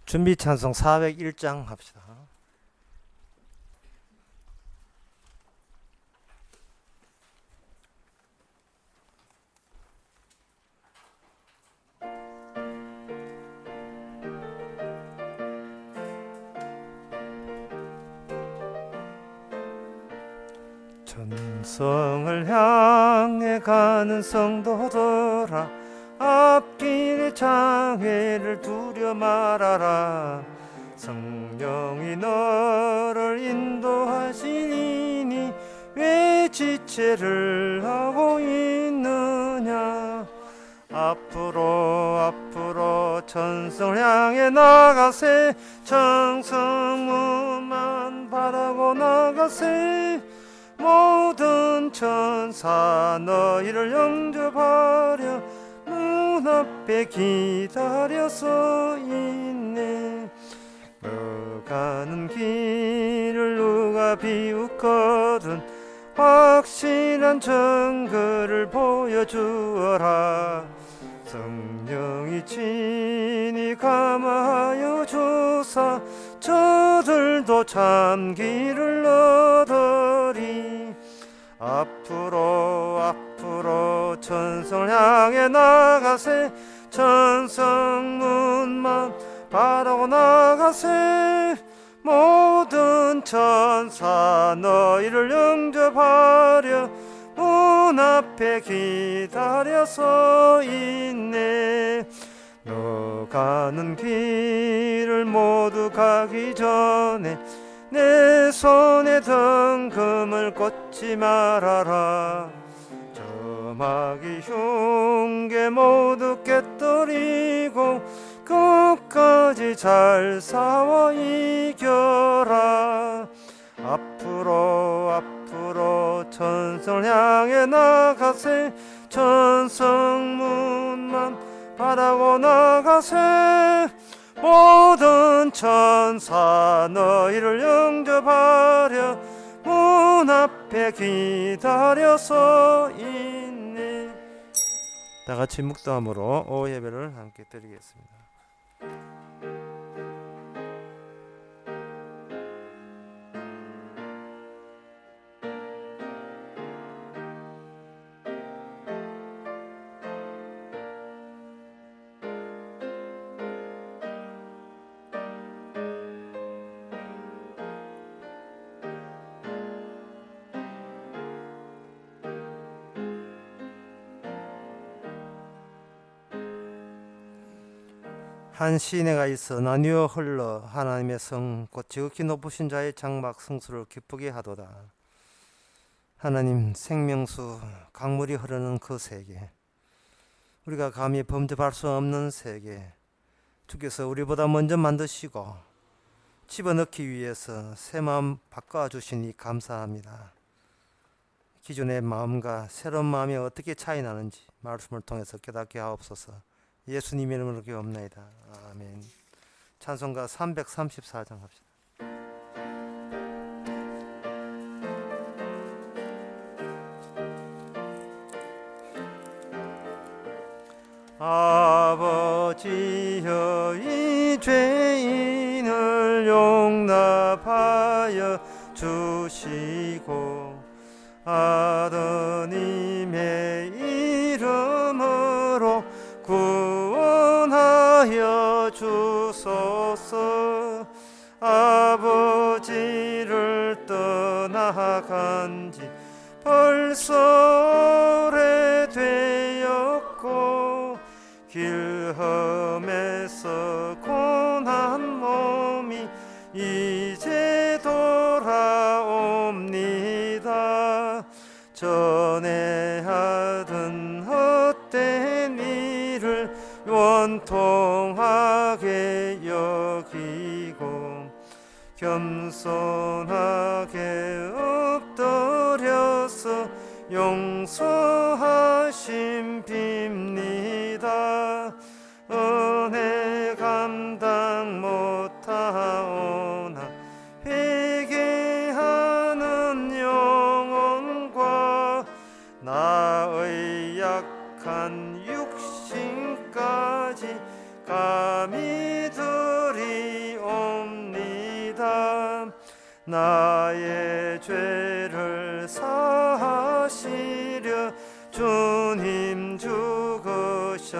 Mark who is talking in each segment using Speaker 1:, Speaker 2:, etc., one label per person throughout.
Speaker 1: 준비 찬송 401장 합시다. 천성을 향해 가는 성도들아, 앞길의 장애를 두려 말아라. 성령이 너를 인도하시니 왜 지체를 하고 있느냐. 앞으로 천성을 향해 나가세. 정성문만 바라고 나가세. 모든 천사 너희를 영접하려 문 앞에 기다려서 있네. 너 가는 길을 누가 비웃거든 확실한 증거를 보여주어라. 성령이 친히 감화하여 주사 저들도 참 길을 얻으리. 앞으로 천성을 향해 나가세. 천성문만 바라고 나가세. 모든 천사 너희를 영접하려 문 앞에 기다려서 있네. 너 가는 길을 모두 가기 전에 내 손에 등금을 꽂지 말아라. 저마귀 흉계 모두 깨뜨리고 끝까지 잘 싸워 이겨라. 앞으로 천성을 향해 나가세. 천성문만 바라고 나가세. 모든 천사 너희를 영접하려 문 앞에 기다려서 있네. 다 같이 묵도함으로 오예배를 함께 드리겠습니다. 한 시내가 있어 나뉘어 흘러 하나님의 성 곧 지극히 높으신 자의 장막 성수를 기쁘게 하도다. 하나님, 생명수 강물이 흐르는 그 세계, 우리가 감히 범접할 수 없는 세계, 주께서 우리보다 먼저 만드시고 집어넣기 위해서 새 마음 바꿔주시니 감사합니다. 기존의 마음과 새로운 마음이 어떻게 차이 나는지 말씀을 통해서 깨닫게 하옵소서. 예수님 이름으로 기도합나이다. 아멘. 찬송가 334장 합시다. 아버지여, 이 죄인을 용납하여 주시고 아드님의 이름으로 구원하여 주소서. 아버지를 떠나간 지 벌써 오래되었고 길험에서 고난 몸이 이제 돌아옵니다. 전에 하던 헛된 일을 원통하게 여기고 겸손하게 엎드려서 용서하심 빕니다. 은혜 감당 못하오나 회개하는 영혼과 나의 약한 육신까지 감히 드리 나의 죄를 사하시려 주님 죽으셨으니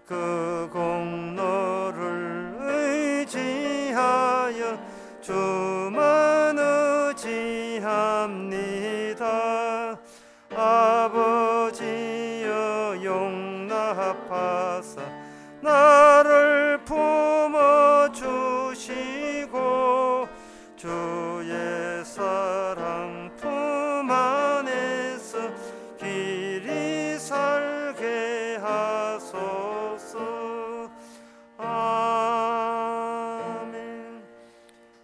Speaker 1: 그 공로를 의지하여 주만 의지합니다. 아버지여 용납하사 나를 품어주시고 주의 사랑 품 안에서 길이 살게 하소서. 아멘.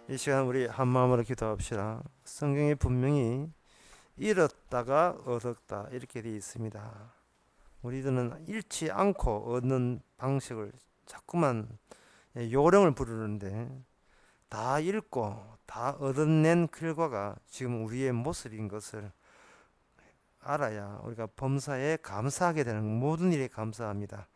Speaker 1: 이 시간 우리 한마음으로 기도합시다. 성경에 분명히 잃었다가 얻었다 이렇게 되어 있습니다. 우리들은 잃지 않고 얻는 방식을 자꾸만 요령을 부르는데 다 잃고 다 얻어낸 결과가 지금 우리의 모습인 것을 알아야 우리가 범사에 감사하게 되는 모든 일에 감사합니다.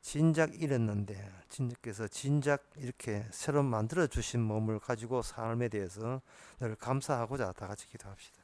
Speaker 1: 진작 잃었는데 주님께서 진작 이렇게 새로 만들어 주신 몸을 가지고 삶에 대해서 늘 감사하고자 다 같이 기도합시다.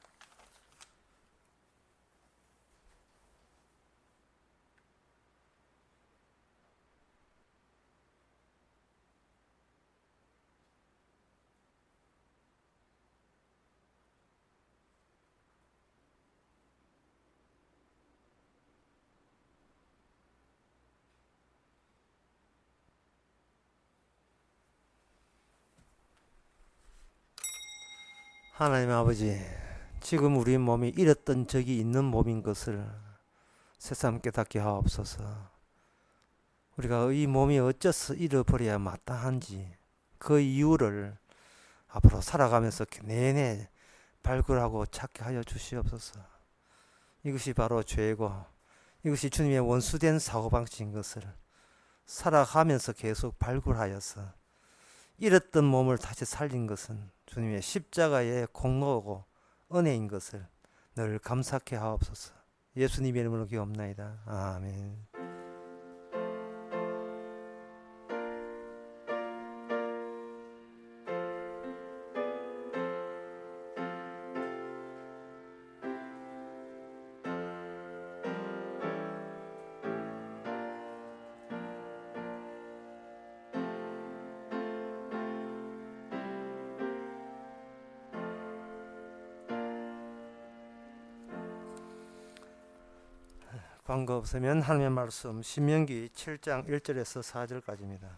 Speaker 1: 하나님 아버지, 지금 우리 몸이 잃었던 적이 있는 몸인 것을 새삼 깨닫게 하옵소서. 우리가 이 몸이 어째서 잃어버려야 마땅한지 그 이유를 앞으로 살아가면서 내내 발굴하고 찾게 하여 주시옵소서. 이것이 바로 죄고 이것이 주님의 원수된 사고방식인 것을 살아가면서 계속 발굴하여서 잃었던 몸을 다시 살린 것은 주님의 십자가의 공로고 은혜인 것을 늘 감사케 하옵소서. 예수님의 이름으로 기도합나이다. 아멘. 광고 없으면 하나님의 말씀 신명기 7장 1절에서 4절까지입니다.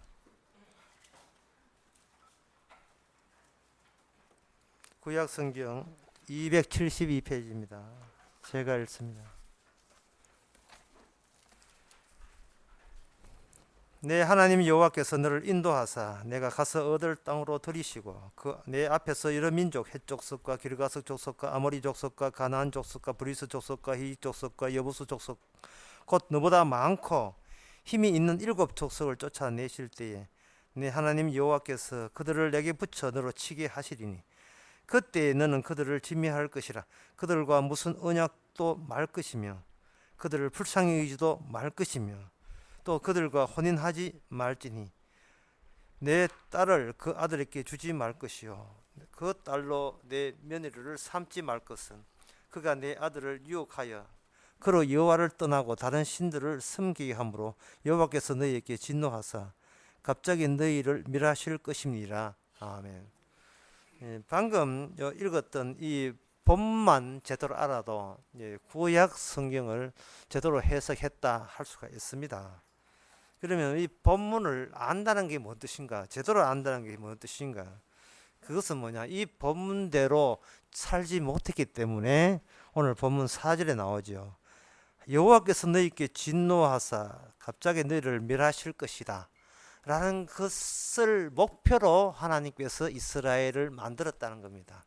Speaker 1: 구약성경 272페이지입니다. 제가 읽습니다. 내 하나님 여호와께서 너를 인도하사 내가 가서 얻을 땅으로 들이시고 그 내 앞에서 여러 민족 헷 족속과 기르가스 족속과 아모리 족속과 가나안 족속과 브리스 족속과 히릿 족속과 여부스 족속 곧 너보다 많고 힘이 있는 7 족속을 쫓아내실 때에 내 하나님 여호와께서 그들을 내게 붙여 너로 치게 하시리니 그때 너는 그들을 진멸할 것이라. 그들과 무슨 언약도 말 것이며 그들을 불쌍히 여기지도 말 것이며 또 그들과 혼인하지 말지니 내 딸을 그 아들에게 주지 말 것이요 그 딸로 내 며느리를 삼지 말 것은 그가 내 아들을 유혹하여 그로 여호와를 떠나고 다른 신들을 섬기게 함으로 여호와께서 너희에게 진노하사 갑자기 너희를 멸하실 것입니다. 아멘. 방금 읽었던 이 본만 제대로 알아도 구약 성경을 제대로 해석했다 할 수가 있습니다. 그러면 이 본문을 안다는 게 뭔 뜻인가? 제대로 안다는 게 뭔 뜻인가? 그것은 뭐냐? 이 본문대로 살지 못했기 때문에 오늘 본문 4절에 나오죠. 여호와께서 너희께 진노하사 갑자기 너희를 멸하실 것이다 라는 것을 목표로 하나님께서 이스라엘을 만들었다는 겁니다.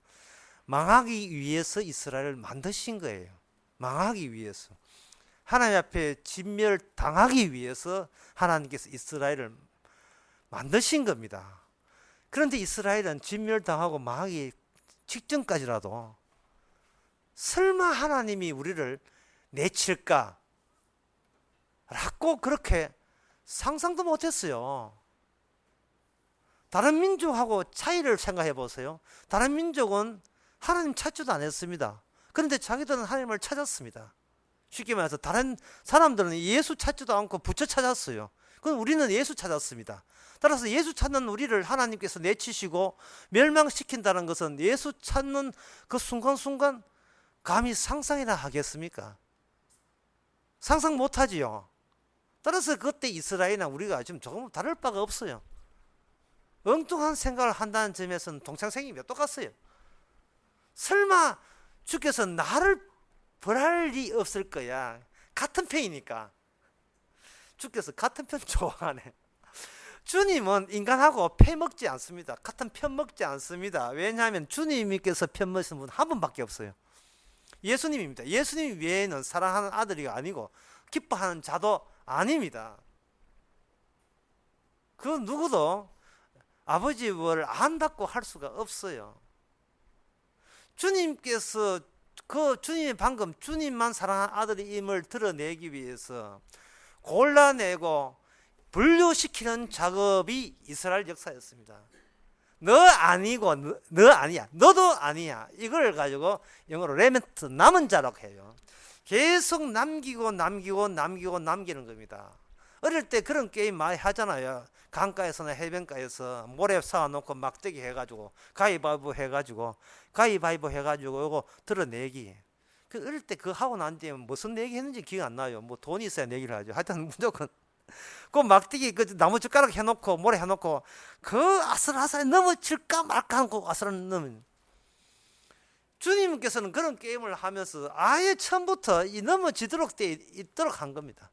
Speaker 1: 망하기 위해서 이스라엘을 만드신 거예요. 망하기 위해서. 하나님 앞에 진멸당하기 위해서 하나님께서 이스라엘을 만드신 겁니다. 그런데 이스라엘은 진멸당하고 망하기 직전까지라도 설마 하나님이 우리를 내칠까? 라고 그렇게 상상도 못했어요. 다른 민족하고 차이를 생각해 보세요. 다른 민족은 하나님 찾지도 않았습니다. 그런데 자기들은 하나님을 찾았습니다. 쉽게 말해서 다른 사람들은 예수 찾지도 않고 부처 찾았어요. 그럼 우리는 예수 찾았습니다. 따라서 예수 찾는 우리를 하나님께서 내치시고 멸망시킨다는 것은 예수 찾는 그 순간순간 감히 상상이나 하겠습니까? 상상 못하지요. 따라서 그때 이스라엘이나 우리가 지금 조금 다를 바가 없어요. 엉뚱한 생각을 한다는 점에서는 동창생이 몇 똑같어요. 설마 주께서 나를 벌할 리 없을 거야. 같은 편이니까. 주께서 같은 편 좋아하네. 주님은 인간하고 패먹지 않습니다. 같은 편 먹지 않습니다. 왜냐하면 주님께서 편 먹으신 분 한 분밖에 없어요. 예수님입니다. 예수님 외에는 사랑하는 아들이 아니고 기뻐하는 자도 아닙니다. 그 누구도 아버지의 뭘 안다고 할 수가 없어요. 주님께서 주님이 방금 주님만 사랑하는 아들임을 드러내기 위해서 골라내고 분류시키는 작업이 이스라엘 역사였습니다. 너 아니고 너 아니야. 너도 아니야. 이걸 가지고 영어로 레멘트 남은 자라고 해요. 계속 남기는 겁니다. 어릴 때 그런 게임 많이 하잖아요. 강가에서나 해변가에서 모래 쌓아놓고 막대기 해가지고 가위바위보 해가지고 이거 드러내기. 그 어릴 때 그거 하고 난 뒤에 무슨 내기 했는지 기억 안 나요. 뭐 돈이 있어야 내기를 하죠. 하여튼 무조건 그 막대기 그 나무 젓가락 해놓고 모래 해놓고 그 아슬아슬 넘어질까 말까 하고 아슬아슬 넘은. 주님께서는 그런 게임을 하면서 아예 처음부터 이 넘어지도록 돼 있도록 한 겁니다.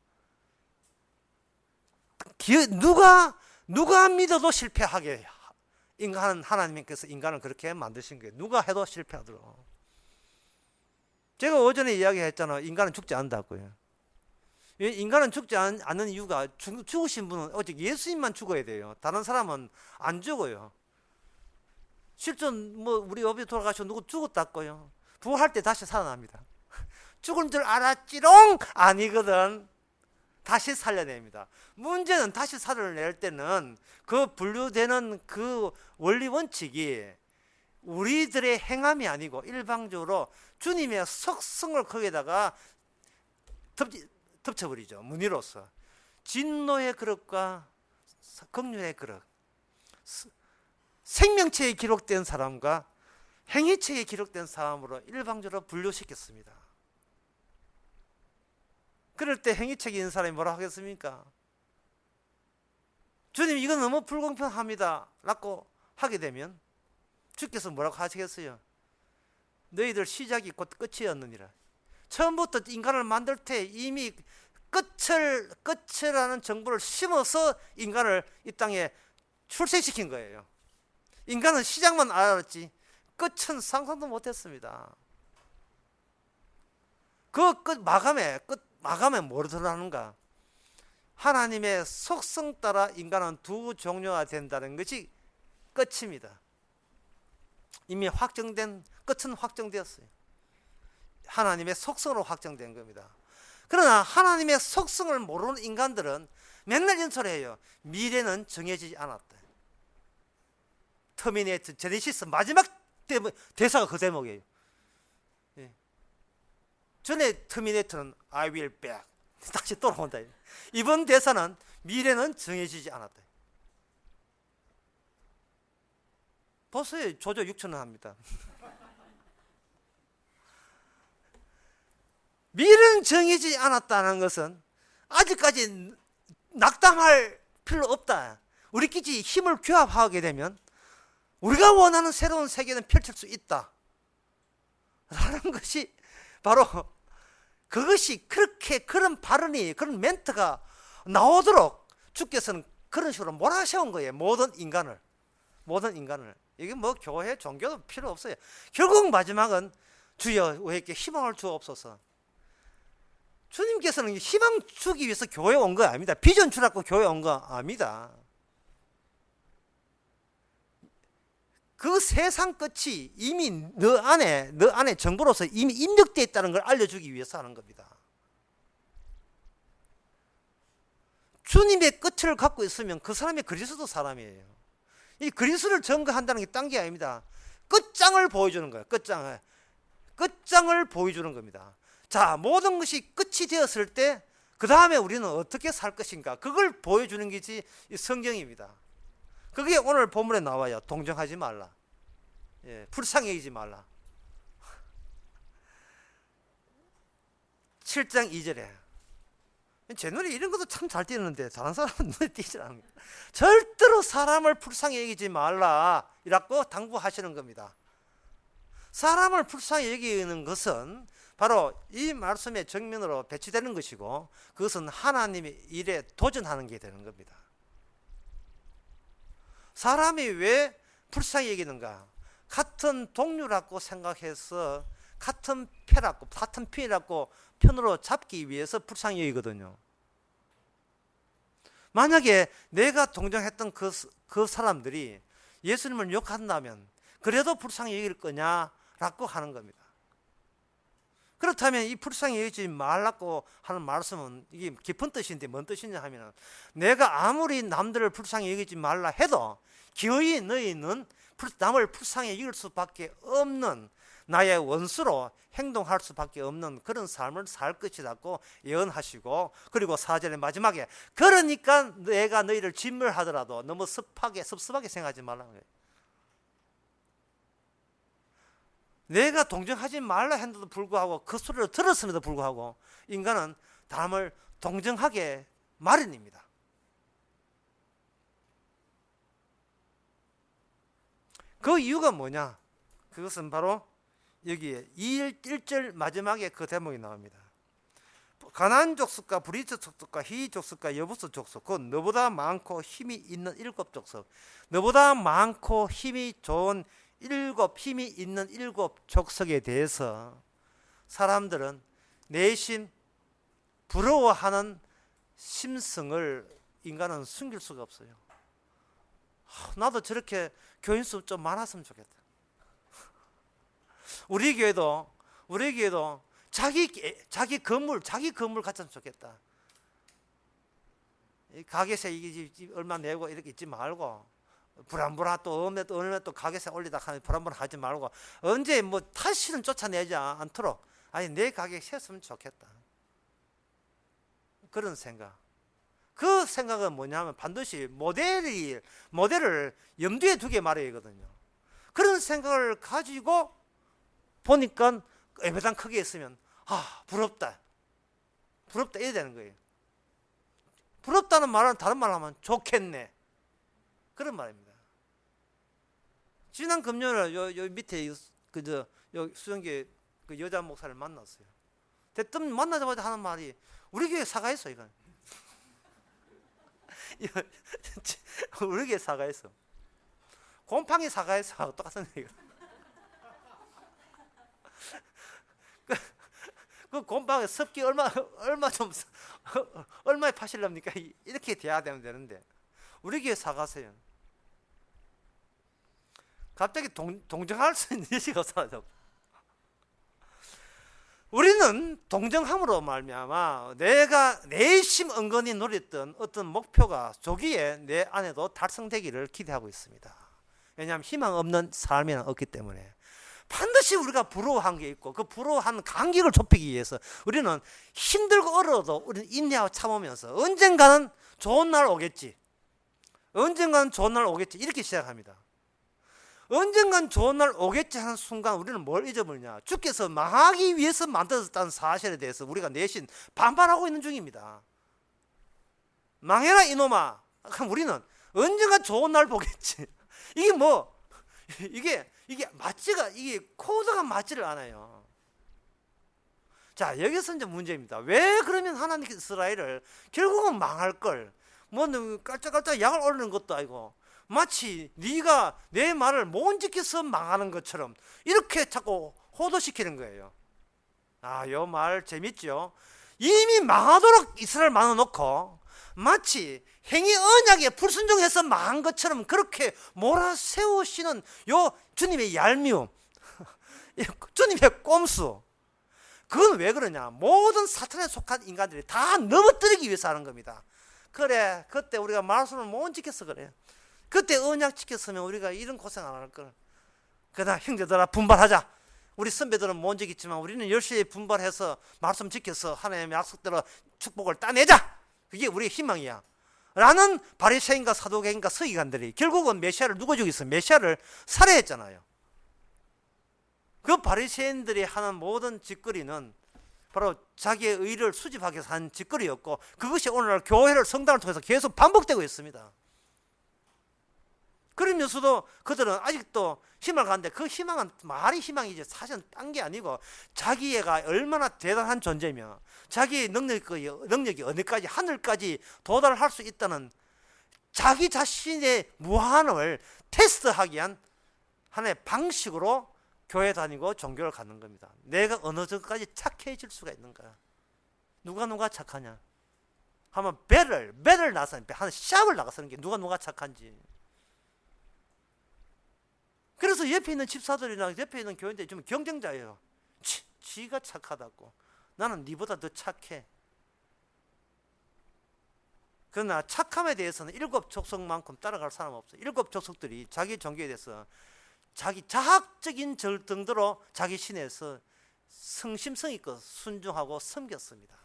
Speaker 1: 누가 믿어도 실패하게 하나님께서 인간을 그렇게 만드신 거예요. 누가 해도 실패하도록. 제가 오전에 이야기했잖아요. 인간은 죽지 않는다고요. 인간은 죽지 않는 이유가 죽으신 분은 오직 예수님만 죽어야 돼요. 다른 사람은 안 죽어요. 실전 우리 어머니 돌아가시고 누구 죽었다고요. 부활할 때 다시 살아납니다. 죽은 줄 알았지롱 아니거든. 다시 살려냅니다. 문제는 다시 살려낼 때는 그 분류되는 그 원리 원칙이 우리들의 행함이 아니고 일방적으로 주님의 속성을 거기에다가 덮쳐버리죠. 무늬로서 진노의 그릇과 긍휼의 그릇, 생명체에 기록된 사람과 행위체에 기록된 사람으로 일방적으로 분류시켰습니다. 그럴 때 행위책이 있는 사람이 뭐라 하겠습니까? 주님 이거 너무 불공평합니다 라고 하게 되면 주께서 뭐라고 하시겠어요? 너희들 시작이 곧 끝이었느니라. 처음부터 인간을 만들 때 이미 끝이라는 정보를 심어서 인간을 이 땅에 출생시킨 거예요. 인간은 시작만 알았지 끝은 상상도 못했습니다. 그 끝 마감에 뭐를 들어가는가? 하나님의 속성 따라 인간은 두 종류가 된다는 것이 끝입니다. 이미 끝은 확정되었어요. 하나님의 속성으로 확정된 겁니다. 그러나 하나님의 속성을 모르는 인간들은 맨날 이런 소리 해요. 미래는 정해지지 않았다. 터미네이터 제네시스 마지막 대사가 그 대목이에요. 전에 터미네이터는 I will back 다시 돌아온다. 이번 대사는 미래는 정해지지 않았다. 보세요. 조조 6천원 합니다. 미래는 정해지지 않았다는 것은 아직까지 낙담할 필요 없다. 우리끼리 힘을 규합하게 되면 우리가 원하는 새로운 세계는 펼칠 수 있다 라는 것이 바로 그것이 그런 발언이 그런 멘트가 나오도록 주께서는 그런 식으로 몰아세운 거예요. 모든 인간을 이게 교회 종교도 필요 없어요. 결국 마지막은 주여 우리에게 희망을 주옵소서. 주님께서는 희망 주기 위해서 교회에 온 거 아닙니다. 비전 주라고 교회에 온 거 아닙니다. 그 세상 끝이 이미 너 안에 정보로서 이미 입력되어 있다는 걸 알려주기 위해서 하는 겁니다. 주님의 끝을 갖고 있으면 그 사람이 그리스도 사람이에요. 이 그리스도를 증거한다는 게 딴 게 아닙니다. 끝장을 보여주는 거예요. 끝장을 보여주는 겁니다. 자, 모든 것이 끝이 되었을 때 그 다음에 우리는 어떻게 살 것인가, 그걸 보여주는 것이 이 성경입니다. 그게 오늘 본문에 나와요. 동정하지 말라. 예, 불쌍히 여기지 말라. 7장 2절에 제 눈에 이런 것도 참 잘 띄는데 다른 사람은 눈에 띄지 않습니다. 절대로 사람을 불쌍히 여기지 말라라고 당부하시는 겁니다. 사람을 불쌍히 여기는 것은 바로 이 말씀의 정면으로 배치되는 것이고, 그것은 하나님의 일에 도전하는 게 되는 겁니다. 사람이 왜 불쌍히 여기는가? 같은 동료라고 생각해서 같은 편이라고 편으로 잡기 위해서 불쌍히 여기거든요. 만약에 내가 동정했던 그 사람들이 예수님을 욕한다면 그래도 불쌍히 여길 거냐라고 하는 겁니다. 그렇다면 이 불쌍히 여기지 말라고 하는 말씀은 이게 깊은 뜻인데 뭔 뜻이냐 하면, 내가 아무리 남들을 불쌍히 여기지 말라 해도 기어이 너희는 남을 불쌍히 여길 수밖에 없는, 나의 원수로 행동할 수밖에 없는 그런 삶을 살 것이라고 예언하시고, 그리고 4절의 마지막에 그러니까 내가 너희를 진멸하더라도 너무 섭섭하게 생각하지 말라는 거예요. 내가 동정하지 말라 했는데도 불구하고, 그 소리를 들었음에도 불구하고 인간은 남을 동정하게 마련입니다. 그 이유가 뭐냐? 그것은 바로 여기에 1절 마지막에 그 대목이 나옵니다. 가나안 족속과 브리스 족속과 히 족속과 여부스 족속, 곧 너보다 많고 힘이 있는 7 족속, 너보다 많고 힘이 좋은 힘이 있는 7 족속에 대해서 사람들은 내심 부러워하는 심성을 인간은 숨길 수가 없어요. 나도 저렇게 교인수 좀 많았으면 좋겠다. 우리 교회도 자기 건물 갖췄으면 좋겠다. 가게세 이게 얼마 내고 이렇게 있지 말고, 불안불안 또 어느 또 가게세 올리다 하면 불안불안하지 말고, 언제 뭐 다시는 쫓아내지 않도록 내 가게 세웠으면 좋겠다. 그런 생각. 그 생각은 뭐냐면 반드시 모델을 염두에 두게 말해야 되거든요. 그런 생각을 가지고 보니까 예배당 크게 있으면 부럽다 이래야 되는 거예요. 부럽다는 말은 다른 말로 하면 좋겠네, 그런 말입니다. 지난 금요일 요 밑에 수영계 그 여자 목사를 만났어요. 대뜸 만나자마자 하는 말이 우리 교회 사과했어. 이건 우리 교회 사과했어. 곰팡이 사과했어. 똑같은 얘기가. 그 곰팡이 습기 얼마에 파실랍니까? 이렇게 돼야 되는데 우리 교회 사과하세요. 갑자기 동정할 수 있는 의식이 사라져. 우리는 동정함으로 말미암아 내가 내심 은근히 노렸던 어떤 목표가 조기에 내 안에도 달성되기를 기대하고 있습니다. 왜냐하면 희망 없는 삶에는 없기 때문에 반드시 우리가 부러워한 게 있고, 그 부러워한 간격을 좁히기 위해서 우리는 힘들고 어려워도 우리는 인내하고 참으면서 언젠가는 좋은 날 오겠지 이렇게 시작합니다. 언젠간 좋은 날 오겠지 하는 순간 우리는 뭘 잊어버리냐? 주께서 망하기 위해서 만들어졌다는 사실에 대해서 우리가 내심 반발하고 있는 중입니다. 망해라 이놈아. 그럼 우리는 언젠가 좋은 날 보겠지. 이게 코드가 맞지를 않아요. 자, 여기서 이제 문제입니다. 왜 그러면 하나님 이스라엘을 결국은 망할 걸, 깔짝깔짝 약을 올리는 것도 아니고, 마치 네가 내 말을 못 지켜서 망하는 것처럼 이렇게 자꾸 호도시키는 거예요. 요 말 재밌죠? 이미 망하도록 이스라엘 만들어놓고 마치 행위 언약에 불순종해서 망한 것처럼 그렇게 몰아세우시는 요 주님의 얄미움, 주님의 꼼수. 그건 왜 그러냐? 모든 사탄에 속한 인간들이 다 넘어뜨리기 위해서 하는 겁니다. 그래, 그때 우리가 말씀을 못 지켜서 그래. 그때 언약 지켰으면 우리가 이런 고생 안 할 걸. 그러나 형제들아 분발하자. 우리 선배들은 못 지켰지만 우리는 열심히 분발해서 말씀 지켜서 하나님의 약속대로 축복을 따내자. 그게 우리의 희망이야. 라는 바리새인과 사두개인과 서기관들이 결국은 메시아를 누가 죽였어요? 메시아를 살해했잖아요. 그 바리새인들이 하는 모든 짓거리는 바로 자기의 의를 수집하기 위해서 한 짓거리였고, 그것이 오늘날 교회를, 성당을 통해서 계속 반복되고 있습니다. 그러면서도 그들은 아직도 희망을 갖는데, 그 희망은 말이 희망이지 사실은 딴 게 아니고 자기가 얼마나 대단한 존재며 자기의 능력이 어디까지, 하늘까지 도달할 수 있다는 자기 자신의 무한을 테스트하기 위한 하나의 방식으로 교회 다니고 종교를 갖는 겁니다. 내가 어느 정도까지 착해질 수가 있는가. 누가 착하냐 하면 배를 나서는, 한 시합을 나가서는 게 누가 착한지. 그래서 옆에 있는 집사들이나 옆에 있는 교인들이 좀 경쟁자예요. 지가 착하다고. 나는 니보다 더 착해. 그러나 착함에 대해서는 7 족속만큼 따라갈 사람 없어요. 7 족속들이 자기 종교에 대해서 자기 자학적인 정도로 자기 신에서 성심성의껏 순종하고 섬겼습니다.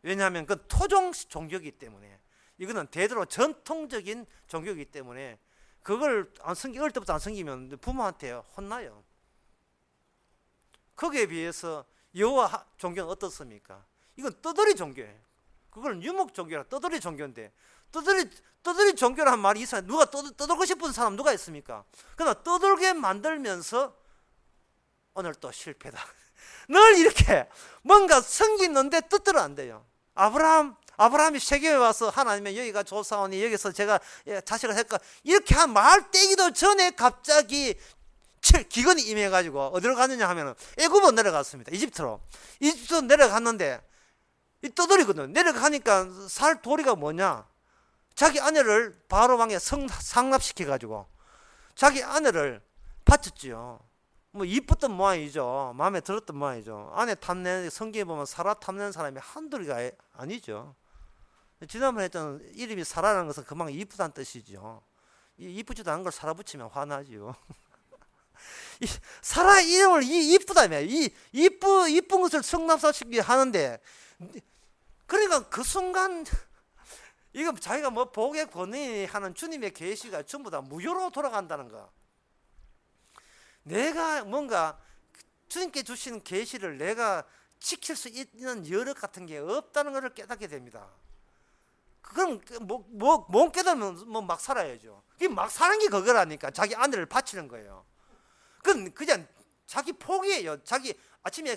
Speaker 1: 왜냐하면 그건 토종 종교이기 때문에, 이거는 대대로 전통적인 종교이기 때문에 그걸 안 어릴 때부터 안 섬기면 부모한테 혼나요. 거기에 비해서 여호와 종교는 어떻습니까? 이건 떠돌이 종교예요. 그걸 유목 종교라 떠돌이 종교인데, 떠돌이 종교라는 말이 있어요. 누가 떠돌고 싶은 사람 누가 있습니까? 그러나 떠돌게 만들면서 오늘 또 실패다. 늘 이렇게 뭔가 섬기는데 뜻대로 안 돼요. 아브라함이 세겜에 와서 하나님의 여기가 조사오니 여기서 제가 자식을 할까, 이렇게 한 말 떼기도 전에 갑자기 기근이 임해가지고 어디로 갔느냐 하면 애굽으로 내려갔습니다. 이집트로 내려갔는데 이 떠돌이거든. 내려가니까 살 도리가 뭐냐, 자기 아내를 바로 왕에 상납시켜가지고 자기 아내를 바쳤지요. 뭐 이뻤던 모양이죠. 마음에 들었던 모양이죠. 아내 탐내는, 성경에 보면 사라 탐내는 사람이 한둘이가 아니죠. 지난번에 했던 이름이 사라라는 것은 그만큼 이쁘다는 뜻이죠. 이쁘지도 않은 걸 사라 붙이면 화나지요. 사라 이름을 이쁘다며, 이쁜 것을 성납시키게 하는데, 그러니까 그 순간 이거 자기가 뭐 복의 권위 하는 주님의 계시가 전부 다 무효로 돌아간다는 거. 내가 뭔가 주님께 주시는 계시를 내가 지킬 수 있는 여력 같은 게 없다는 것을 깨닫게 됩니다. 그럼 못 깨달으면 뭐 막 살아야죠. 막 사는 게 그거라니까. 자기 아내를 바치는 거예요. 그건 그냥 자기 포기예요. 자기 아침에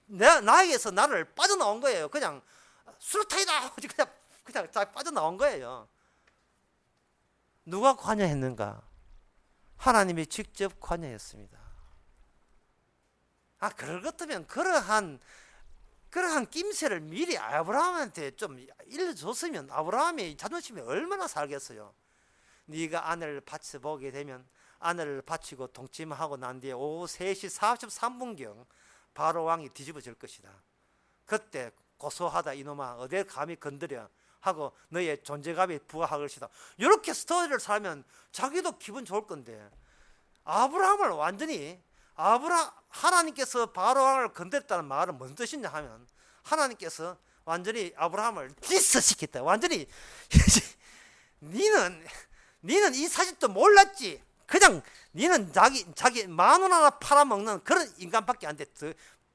Speaker 1: 나에게서 나를 빠져나온 거예요. 그냥 수류탄이다. 그냥 빠져나온 거예요. 누가 관여했는가? 하나님이 직접 관여했습니다. 그럴 것 같으면 그러한 낌새를 미리 아브라함한테 좀 일러줬으면 아브라함이 자존심이 얼마나 살겠어요. 네가 아내를 바쳐보게 되면, 아내를 바치고 동침하고 난 뒤에 오후 3시 43분경 바로 왕이 뒤집어질 것이다. 그때 고소하다 이놈아, 어딜 감히 건드려 하고 너의 존재감이 부하할 것이다. 이렇게 스토리를 살면 자기도 기분 좋을 건데, 아브라함을 완전히 하나님께서 바로 왕을 건드렸다는 말은 무슨 뜻이냐 하면, 하나님께서 완전히 아브라함을 디스시켰다. 완전히 니는 이 사실도 몰랐지. 그냥 니는 자기 10,000원 하나 팔아먹는 그런 인간밖에 안 돼.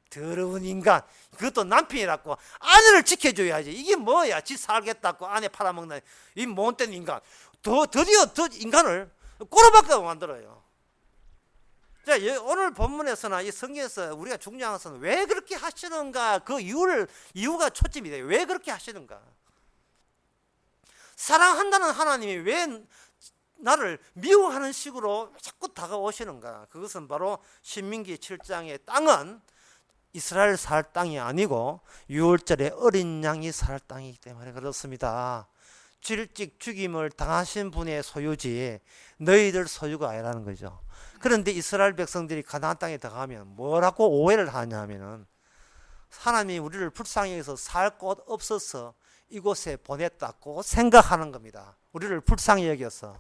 Speaker 1: 더러운 인간. 그것도 남편이라고 아내를 지켜줘야지. 이게 뭐야? 지 살겠다고 아내 팔아먹는 이 못된 인간. 드디어 인간을 꼬라박게 만들어요. 자, 오늘 본문에서나 이 성경에서 우리가 중요한 것은 왜 그렇게 하시는가, 그 이유가 초점이 돼요. 왜 그렇게 하시는가? 사랑한다는 하나님이 왜 나를 미워하는 식으로 자꾸 다가오시는가? 그것은 바로 신명기 7장의 땅은 이스라엘 살 땅이 아니고 6월절에 어린 양이 살 땅이기 때문에 그렇습니다. 질직 죽임을 당하신 분의 소유지 너희들 소유가 아니라는 거죠. 그런데 이스라엘 백성들이 가나안 땅에 들어가면 뭐라고 오해를 하냐면은, 하나님이 우리를 불쌍히 여기서 살 곳 없어서 이곳에 보냈다고 생각하는 겁니다. 우리를 불쌍히 여겼어.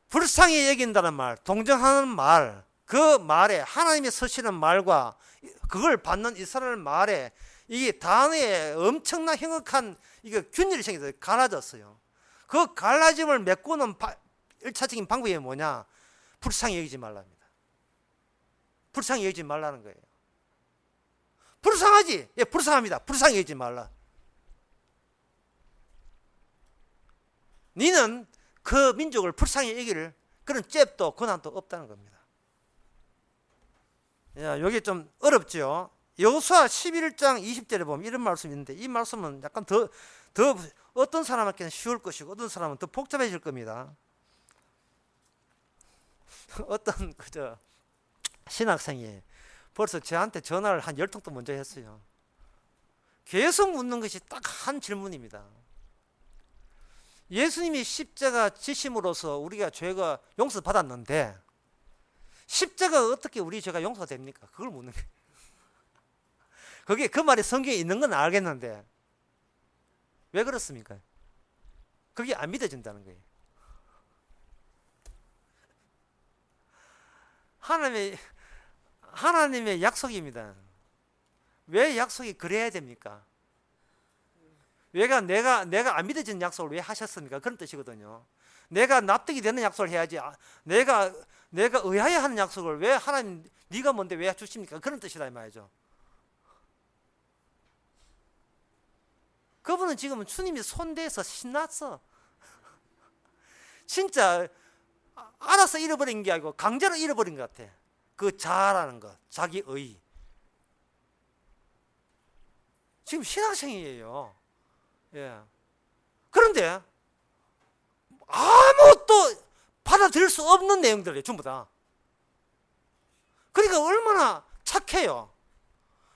Speaker 1: 불쌍히 여긴다는 말, 동정하는 말, 그 말에 하나님이 서시는 말과 그걸 받는 이스라엘 말에 이게 단어에 엄청난 형역한 이게 균열이 생겨서 갈라졌어요. 그 갈라짐을 메꾸는 1차적인 방법이 뭐냐? 불쌍히 여기지 말랍니다. 불쌍히 여기지 말라는 거예요. 불쌍하지? 예, 불쌍합니다. 불쌍히 여기지 말라. 니는 그 민족을 불쌍히 여길 그런 잽도 권한도 없다는 겁니다. 야, 여기 좀 어렵죠. 여호수아 11장 20절에 보면 이런 말씀이 있는데 이 말씀은 약간 더 어떤 사람에게는 쉬울 것이고 어떤 사람은 더 복잡해질 겁니다. 어떤 그저 신학생이 벌써 저한테 전화를 한 10통도 먼저 했어요. 계속 묻는 것이 딱 한 질문입니다. 예수님이 십자가 지심으로써 우리가 죄가 용서받았는데 십자가가 어떻게 우리 죄가 용서가 됩니까? 그걸 묻는 거예요. 그게 그 말이 성경에 있는 건 알겠는데 왜 그렇습니까? 그게 안 믿어진다는 거예요. 하나님의 약속입니다. 왜 약속이 그래야 됩니까? 내가 안 믿어지는 약속을 왜 하셨습니까? 그런 뜻이거든요. 내가 납득이 되는 약속을 해야지. 내가 의하야 하는 약속을 왜 하나님 네가 뭔데 왜 주십니까? 그런 뜻이다 이 말이죠. 그분은 지금 주님이 손대서 신났어. 진짜 알아서 잃어버린 게 아니고 강제로 잃어버린 것 같아. 그 자아라는 것, 자기의. 지금 신학생이에요. 예. 그런데 아무것도 받아들일 수 없는 내용들이에요. 전부 다. 그러니까 얼마나 착해요.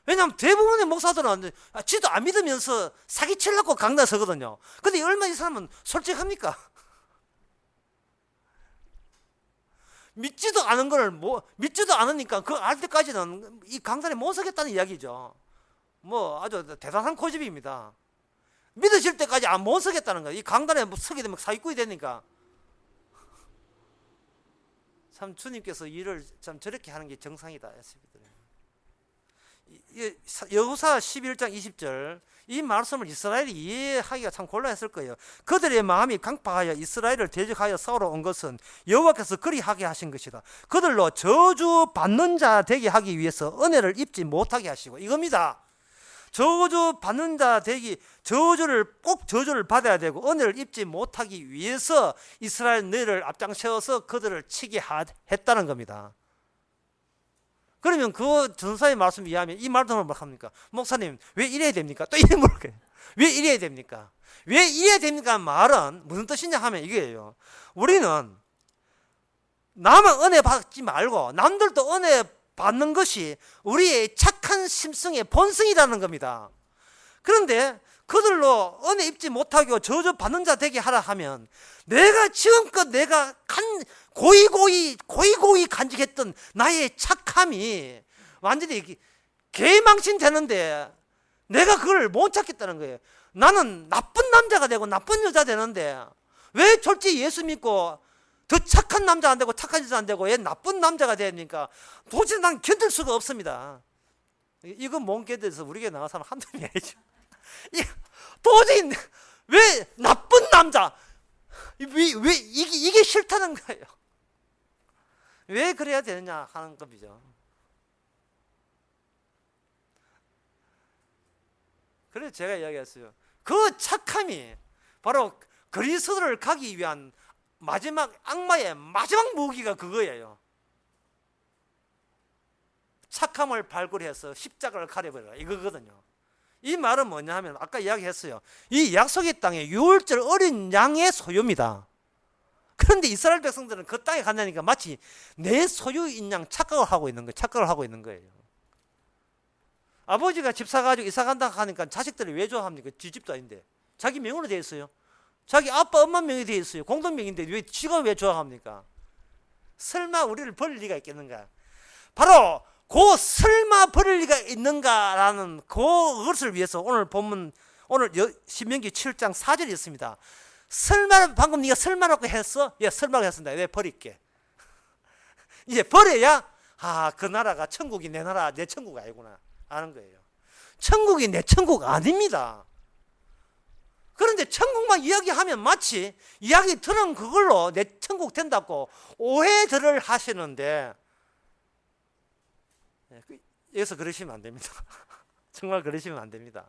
Speaker 1: 왜냐하면 대부분의 목사들은 지도 안 믿으면서 사기치려고 강단 서거든요. 근데 얼마나 이 사람은 솔직합니까? 믿지도 않은 걸 믿지도 않으니까 그 알 때까지는 이 강단에 못 서겠다는 이야기죠. 뭐 아주 대단한 고집입니다. 믿어질 때까지 못 서겠다는 거예요. 이 강단에 서게 되면 사기꾼이 되니까. 참 주님께서 일을 참 저렇게 하는 게 정상이다 했습니다. 여호수아 11장 20절 이 말씀을 이스라엘이 이해하기가 참 곤란했을 거예요. 그들의 마음이 강팍하여 이스라엘을 대적하여 싸우러 온 것은 여호와께서 그리하게 하신 것이다. 그들로 저주 받는 자 되게 하기 위해서 은혜를 입지 못하게 하시고 이겁니다. 저주 받는 자 되기 꼭 저주를 받아야 되고 은혜를 입지 못하기 위해서 이스라엘 너희를 앞장세워서 그들을 치게 했다는 겁니다. 그러면 그 전사의 말씀 이해하면 이 말도 뭐 합니까? 목사님 왜 이래야 됩니까? 또 이래 물어요. 왜 이래야 됩니까? 왜 이래야 됩니까? 말은 무슨 뜻이냐 하면 이거예요. 우리는 남은 은혜 받지 말고 남들도 은혜 받는 것이 우리의 착한 심성의 본성이라는 겁니다. 그런데 그들로 은혜 입지 못하고 저주 받는 자 되게 하라 하면 내가 지금껏 내가 고이고이 간직했던 나의 착함이 완전히 개망신되는데 내가 그걸 못 찾겠다는 거예요. 나는 나쁜 남자가 되고 나쁜 여자 되는데 왜 솔직히 예수 믿고 더 착한 남자 안 되고 착한 여자 안 되고 왜 나쁜 남자가 됩니까? 도대체 난 견딜 수가 없습니다. 이거 못 견뎌서 우리 교회 나간 사람 한두 명이 아니죠. 도저히 왜 나쁜 남자 왜 이게 싫다는 거예요. 왜 그래야 되느냐 하는 겁이죠. 그래서 제가 이야기했어요. 그 착함이 바로 그리스도를 가기 위한 마지막 악마의 마지막 무기가 그거예요. 착함을 발굴해서 십자가를 가려버려라 이거거든요. 이 말은 뭐냐 하면 아까 이야기했어요. 이 약속의 땅에 유월절 어린 양의 소유입니다. 그런데 이스라엘 백성들은 그 땅에 간다니까 마치 내 소유인 양 착각을 하고 있는 거예요. 아버지가 집 사가지고 이사 간다 하니까 자식들이 왜 좋아합니까? 지 집도 아닌데 자기 명으로 되어 있어요. 자기 아빠 엄마 명이 되어 있어요. 공동명인데 왜 지가 왜 좋아합니까? 설마 우리를 버릴 리가 있겠는가? 바로 그 설마 버릴 리가 있는가라는 그것을 위해서 오늘 본문 오늘 신명기 7장 4절이 있습니다. 설마 방금 네가 설마라고 했어? 예, 설마라고 했습니다. 왜 버릴게? 이제 버려야 그 나라가 천국이 내 나라, 내 천국 아니구나 아는 거예요. 천국이 내 천국 아닙니다. 그런데 천국만 이야기하면 마치 이야기 들은 그걸로 내 천국 된다고 오해들을 하시는데 여기서 그러시면 안 됩니다. 정말 그러시면 안 됩니다.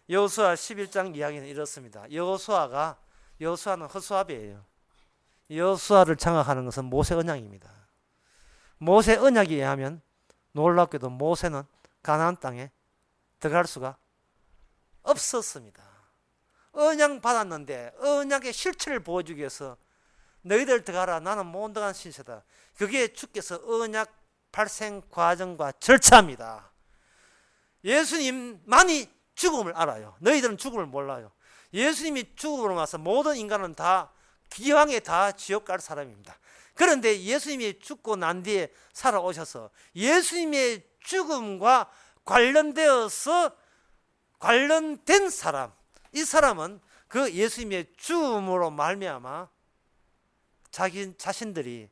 Speaker 1: 여호수아 11장 이야기는 이렇습니다. 여호수아는 허수아비예요. 여호수아를 장악하는 것은 모세 언약입니다. 모세 언약에 의하면 놀랍게도 모세는 가나안 땅에 들어갈 수가 없었습니다. 언약 받았는데 언약의 실체를 보여주기 위해서 너희들 들어가라, 나는 못 들어가는 신세다. 그게 주께서 언약 발생 과정과 절차입니다. 예수님만이 죽음을 알아요. 너희들은 죽음을 몰라요. 예수님이 죽음으로 와서 모든 인간은 다 기왕에 다 지옥 갈 사람입니다. 그런데 예수님이 죽고 난 뒤에 살아오셔서 예수님의 죽음과 관련된 사람, 이 사람은 그 예수님의 죽음으로 말미암아 자기 자신들이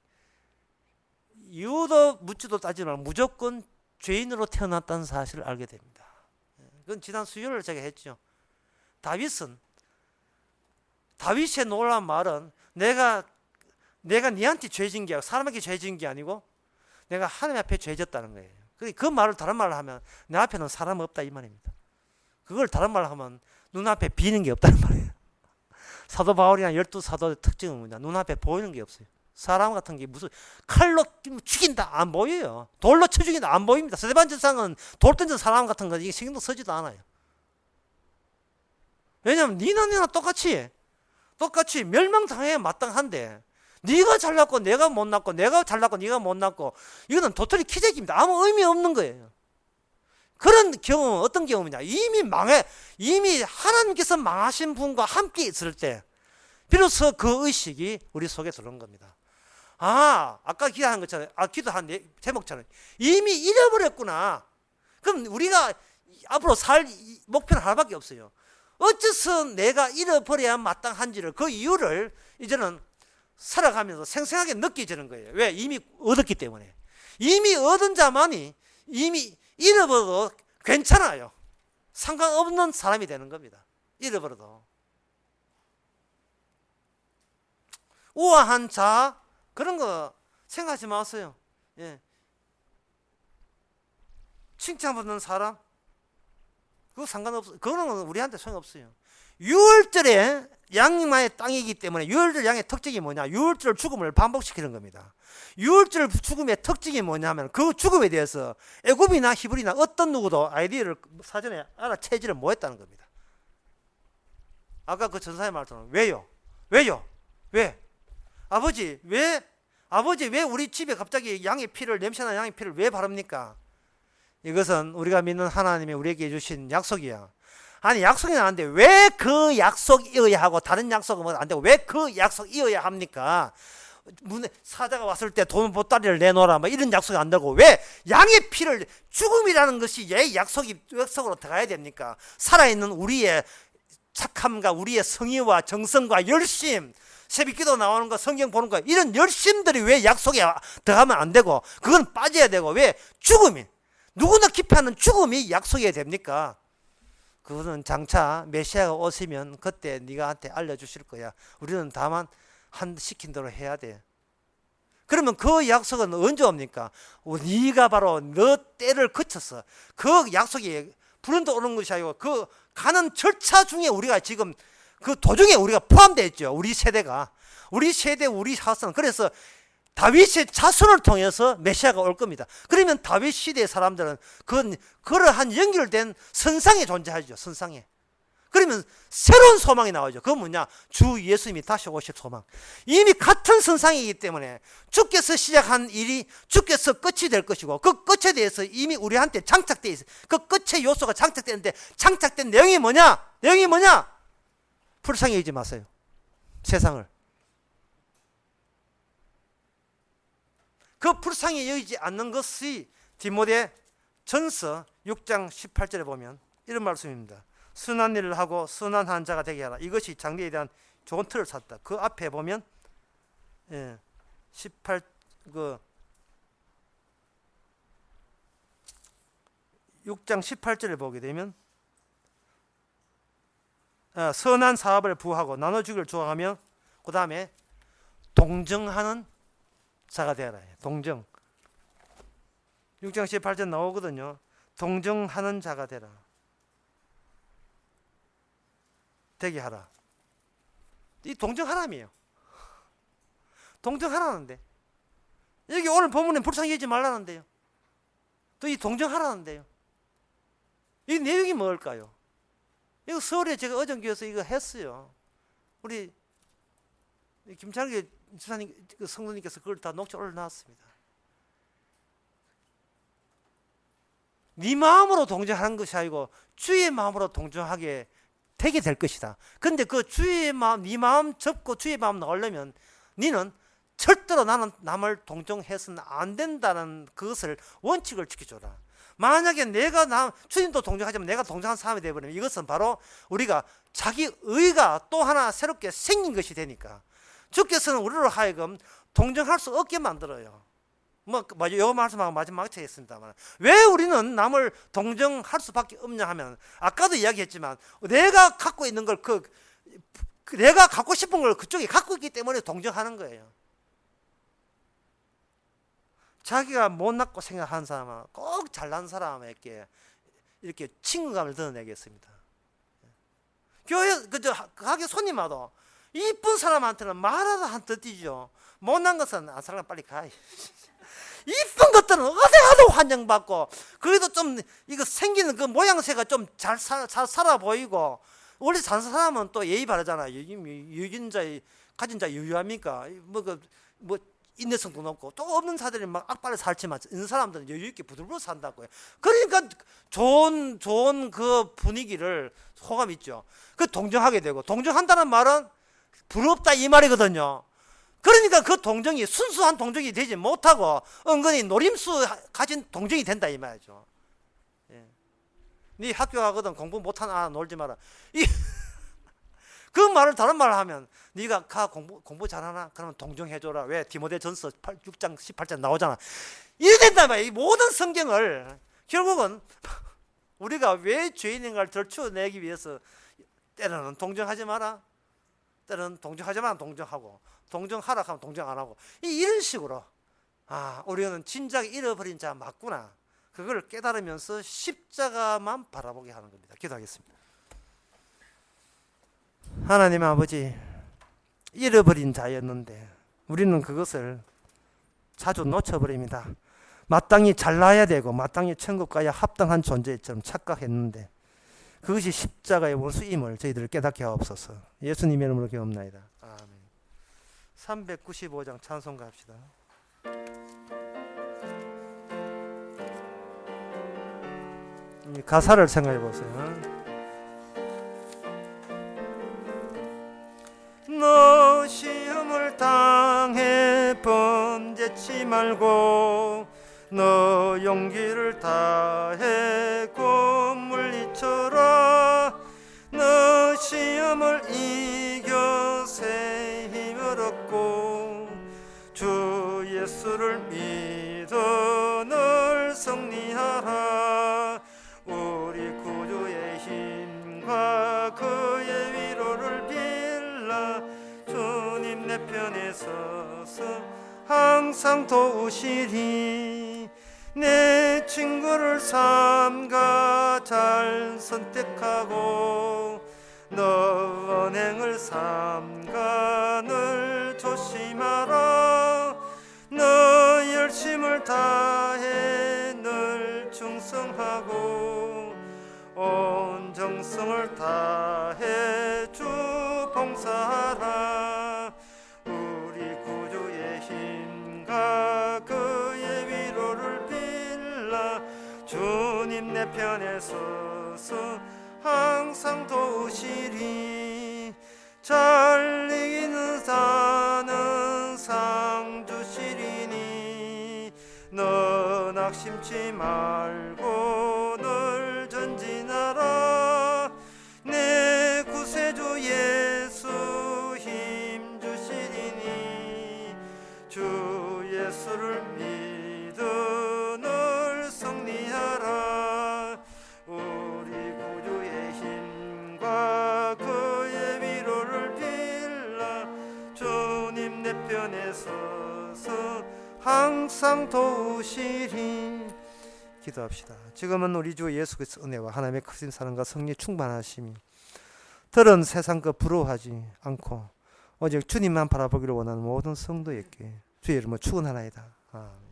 Speaker 1: 이유도 묻지도 따지지 말고 무조건 죄인으로 태어났다는 사실을 알게 됩니다. 그건 지난 수요일에 제가 했죠. 다윗의 놀라운 말은 내가 니한테 죄진 게 아니고 사람에게 죄진 게 아니고 내가 하나님 앞에 죄졌다는 거예요. 그 말을 다른 말로 하면 내 앞에는 사람 없다 이 말입니다. 그걸 다른 말로 하면 눈앞에 비는 게 없다는 말이에요. 사도 바울이나 12사도의 특징은 뭐냐? 눈앞에 보이는 게 없어요. 사람 같은 게 무슨 칼로 죽인다 안 보여요. 돌로 쳐 죽인다 안 보입니다. 스데반 전상은 돌 던진 사람 같은 거 이게 신경도 쓰지도 않아요. 왜냐하면 니나 똑같이 멸망당해야 마땅한데 네가 잘났고 내가 못났고 내가 잘났고 네가 못났고 이거는 도토리 키재기입니다. 아무 의미 없는 거예요. 그런 경험은 어떤 경험이냐? 이미 하나님께서 망하신 분과 함께 있을 때 비로소 그 의식이 우리 속에 들어온 겁니다. 아까 기도한 것처럼, 기도한 제목처럼 이미 잃어버렸구나. 그럼 우리가 앞으로 살 목표는 하나밖에 없어요. 어째서 내가 잃어버려야 마땅한지를, 그 이유를 이제는 살아가면서 생생하게 느껴지는 거예요. 왜? 이미 얻었기 때문에. 이미 얻은 자만이 이미 잃어버려도 괜찮아요. 상관없는 사람이 되는 겁니다. 잃어버려도. 우아한 자, 그런 거 생각하지 마세요. 예. 칭찬받는 사람, 그거 상관없어요. 그거는 우리한테 소용없어요. 유월절에 양마의 땅이기 때문에 유월절 양의 특징이 뭐냐? 유월절 죽음을 반복시키는 겁니다. 유월절 죽음의 특징이 뭐냐면 그 죽음에 대해서 애굽이나 히브리나 어떤 누구도 아이디어를 사전에 알아채지를 못했다는 겁니다. 아까 그 전사의 말처럼 왜요? 왜? 아버지 왜 우리 집에 갑자기 양의 피를, 냄새나는 양의 피를 왜 바릅니까? 이것은 우리가 믿는 하나님이 우리에게 주신 약속이야. 아니 약속이 나는데 왜 그 약속이어야 하고 다른 약속은 안 되고 왜 그 약속이어야 합니까? 사자가 왔을 때 돈 보따리를 내놓으라 뭐 이런 약속이 안 되고 왜 양의 피를, 죽음이라는 것이 왜 약속으로 들어가야 됩니까? 살아있는 우리의 착함과 우리의 성의와 정성과 열심, 새벽기도 나오는 거, 성경 보는 거, 이런 열심들이 왜 약속에 들어가면 안 되고 그건 빠져야 되고 왜 죽음이, 누구나 기피하는 죽음이 약속이어야 됩니까? 그것은 장차 메시아가 오시면 그때 네가한테 알려주실 거야. 우리는 다만 시킨 대로 해야 돼. 그러면 그 약속은 언제 옵니까? 네가 바로 너 때를 거쳐서 그 약속이 불현도 오는 것이 아니고 그 가는 절차 중에 우리가 지금 그 도중에 우리가 포함되어 있죠. 우리 세대, 우리 사선. 그래서 다윗의 자손을 통해서 메시아가 올 겁니다. 그러면 다윗 시대의 사람들은 그러한 연결된 선상에 존재하죠. 선상에. 그러면 새로운 소망이 나오죠. 그건 뭐냐? 주 예수님이 다시 오실 소망. 이미 같은 선상이기 때문에 주께서 시작한 일이 주께서 끝이 될 것이고 그 끝에 대해서 이미 우리한테 장착되어 있어요. 그 끝의 요소가 장착되는데 장착된 내용이 뭐냐? 불쌍히 여기지 마세요. 세상을. 그 불쌍히 여기지 않는 것이 디모데 전서 6장 18절에 보면 이런 말씀입니다. 선한 일을 하고 선한 자가 되게 하라. 이것이 장래에 대한 좋은 틀을 샀다. 그 앞에 보면 18 6장 18절을 보게 되면 선한 사업을 부하고 나눠주기를 좋아하며 그 다음에 동정하는 자가 되어라. 동정. 6장 18절 나오거든요. 동정하는 자가 되라. 되게 하라. 이 동정하라며. 동정하라는데. 여기 오늘 본문에 불쌍히 여기지 말라는데요. 또 이 동정하라는데요. 이 내용이 뭘까요? 이거 서울에 제가 어정교에서 이거 했어요. 우리 김창기 집사님, 성도님께서 그걸 다 녹취 올려놨습니다. 네 마음으로 동정하는 것이 아니고 주의 마음으로 동정하게 되게 될 것이다. 근데 그 주의 마음, 네 마음 접고 주의 마음 나오려면 너는 절대로 나는 남을 동정해서는 안 된다는 그것을 원칙을 지켜줘라. 만약에 내가 주님도 동정하지만 내가 동정한 사람이 되어버리면 이것은 바로 우리가 자기 의가 또 하나 새롭게 생긴 것이 되니까 주께서는 우리로 하여금 동정할 수 없게 만들어요. 요 말씀하고 마지막 하겠습니다만, 왜 우리는 남을 동정할 수밖에 없냐 하면, 아까도 이야기했지만 내가 갖고 있는 걸 내가 갖고 싶은 걸 그쪽이 갖고 있기 때문에 동정하는 거예요. 자기가 못났고 생각하는 사람은 꼭 잘난 사람에게 이렇게 친근감을 드러내겠습니다. 교회 가게 손님 와도 이쁜 사람한테는 말하다 한 듯 뛰죠. 못난 것은 안 사람 빨리 가. 이쁜 것들은 어디 가도 환영받고, 그래도 좀 이거 생기는 그 모양새가 좀 잘 살아 보이고, 원래 사는 사람은 또 예의 바르잖아요. 유gin자의 가진 자 유유합니까? 인내성도 높고, 또 없는 사람들이 막 악발을 살지만 있는 사람들은 여유 있게 부들부들 산다고요. 그러니까 좋은 그 분위기를 호감 있죠. 그 동정하게 되고, 동정한다는 말은 부럽다 이 말이거든요. 그러니까 그 동정이 순수한 동정이 되지 못하고 은근히 노림수 가진 동정이 된다 이 말이죠. 예. 네 학교 가거든 공부 못하나 놀지 마라. 그 말을 다른 말을 하면 네가 가 공부 잘하나? 그러면 동정해줘라. 왜? 디모데전서 6장 18절 나오잖아. 이래 된다 말이야. 이 모든 성경을 결국은 우리가 왜 죄인인가를 덜추어내기 위해서 때로는 동정하지 마라, 때로는 동정하지 마라 동정하고, 동정하라 하면 동정 안 하고, 이런 식으로 우리는 진작에 잃어버린 자 맞구나, 그걸 깨달으면서 십자가만 바라보게 하는 겁니다. 기도하겠습니다. 하나님 아버지, 잃어버린 자였는데 우리는 그것을 자주 놓쳐버립니다. 마땅히 잘나야 되고 마땅히 천국 가야 합당한 존재처럼 착각했는데 그것이 십자가의 원수임을 저희들 깨닫게 하옵소서. 예수님 이름으로 기도합나이다. 아멘. 395장 찬송가 합시다. 가사를 생각해 보세요. 너 시험을 당해 번제치 말고 너 용기를 다해 곧 물리쳐라. 너 시험을 이겨 새 힘을 얻고 주 예수를 믿어 늘 승리하라. 우리 구주의 힘과 그의 위로를 빌라. 주님 내 편에 서서 항상 도우시리. 내 친구를 삼가 잘 선택하고 너 언행을 삼가 늘 조심하라. 너 열심을 다해 늘 충성하고 온 정성을 다해 주 봉사하라. 우리 구주의 힘과 그의 위로를 빌라. 주님 내 편에 서서 항상 도우시리. 잘 이기는 자는 상 주시리니 너 낙심치 말고 늘 전진하라. 편에 서서 항상 도우시리. 기도합시다. 지금은 우리 주 예수 그리스도의 은혜와 하나님의 크신 사랑과 성령 충만하심이 들은 세상 것 부러워하지 않고 오직 주님만 바라보기를 원하는 모든 성도에게 주의 이름으로 축원하나이다. 아멘.